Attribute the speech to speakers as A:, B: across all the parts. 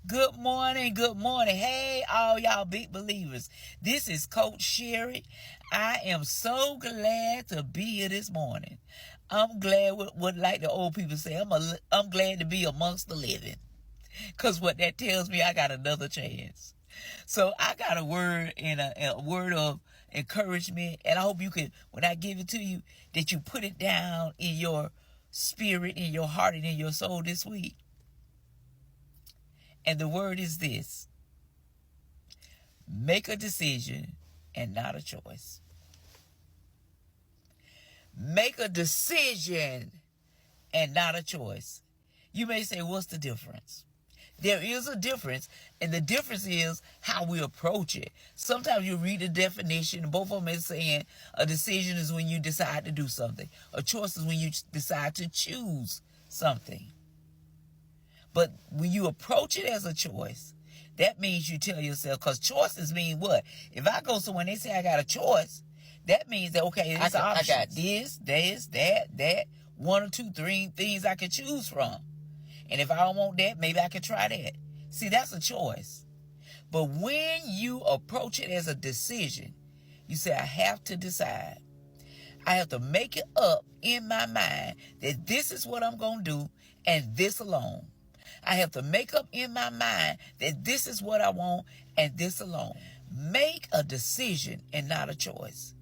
A: Good morning, good morning. Hey, all y'all big believers. This is Coach Sherry. I am so glad to be here this morning. I'm glad, what like the old people say, I'm glad to be amongst the living. Because what that tells me, I got another chance. So I got a word and a word of encouragement. And I hope you can, when I give it to you, that you put it down in your spirit, in your heart, and in your soul this week. And the word is this: make a decision and not a choice. Make a decision and not a choice. You may say, what's the difference? There is a difference, and the difference is how we approach it. Sometimes you read the definition, both of them is saying a decision is when you decide to do something. A choice is when you decide to choose something. But when you approach it as a choice, that means you tell yourself, because choices mean what? If I go somewhere and they say I got a choice, that means that, okay, it's an option. I got this, that, one or two, three things I can choose from. And if I don't want that, maybe I can try that. See, that's a choice. But when you approach it as a decision, you say, I have to decide. I have to make it up in my mind that this is what I'm going to do, and this alone. I have to make up in my mind that this is what I want, and this alone. Make a decision and not a choice.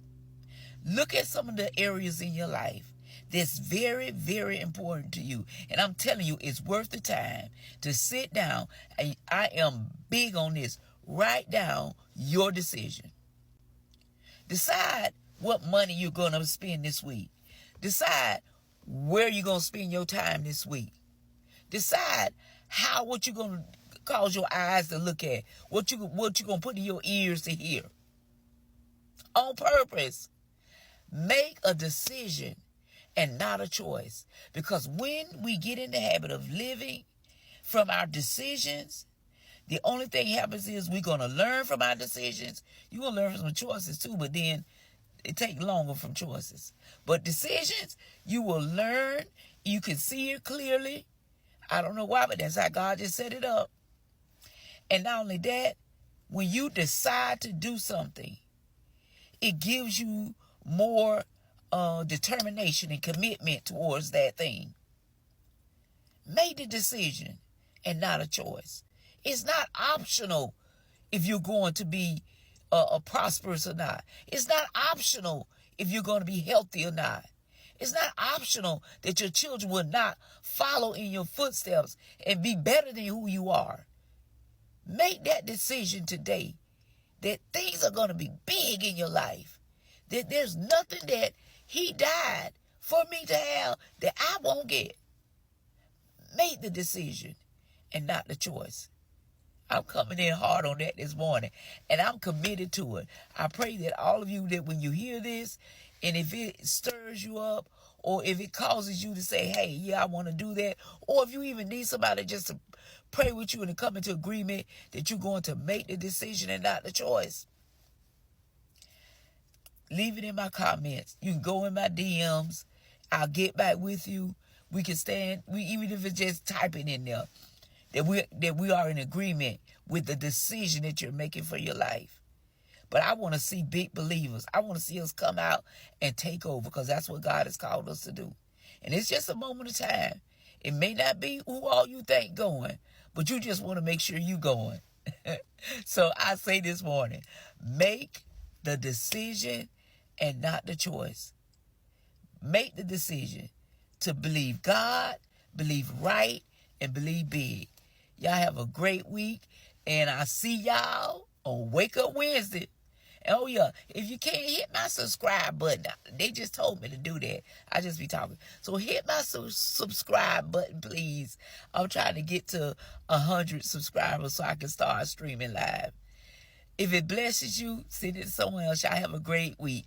A: Look at some of the areas in your life that's very, very important to you. And I'm telling you, it's worth the time to sit down. And I am big on this. Write down your decision. Decide what money you're going to spend this week. Decide where you're going to spend your time this week. Decide what you're going to cause your eyes to look at. What you're going to put in your ears to hear. On purpose. Make a decision and not a choice. Because when we get in the habit of living from our decisions, the only thing happens is we're going to learn from our decisions. You're going to learn from some choices too, but then it takes longer from choices. But decisions, you will learn. You can see it clearly. I don't know why, but that's how God just set it up. And not only that, when you decide to do something, it gives you more determination and commitment towards that thing. Make the decision and not a choice. It's not optional if you're going to be prosperous or not. It's not optional if you're going to be healthy or not. It's not optional that your children will not follow in your footsteps and be better than who you are. Make that decision today that things are going to be big in your life. That there's nothing that he died for me to have that I won't get. Make the decision and not the choice. I'm coming in hard on that this morning, and I'm committed to it. I pray that all of you, that when you hear this, and if it stirs you up, or if it causes you to say, hey, yeah, I want to do that, or if you even need somebody just to pray with you and to come into agreement that you're going to make the decision and not the choice, leave it in my comments. You can go in my DMs. I'll get back with you. We can even if it's just typing in there, that we are in agreement with the decision that you're making for your life. But I want to see big believers. I want to see us come out and take over, because that's what God has called us to do. And it's just a moment of time. It may not be who all you think going, but you just want to make sure you going. So I say this morning, make the decision and not the choice. Make the decision to believe God, believe right, and believe big. Y'all have a great week, and I'll see y'all on Wake Up Wednesday. And oh yeah, if you can't hit my subscribe button, they just told me to do that. I just be talking. So hit my subscribe button, please. I'm trying to get to 100 subscribers so I can start streaming live. If it blesses you, send it to someone else. Y'all have a great week.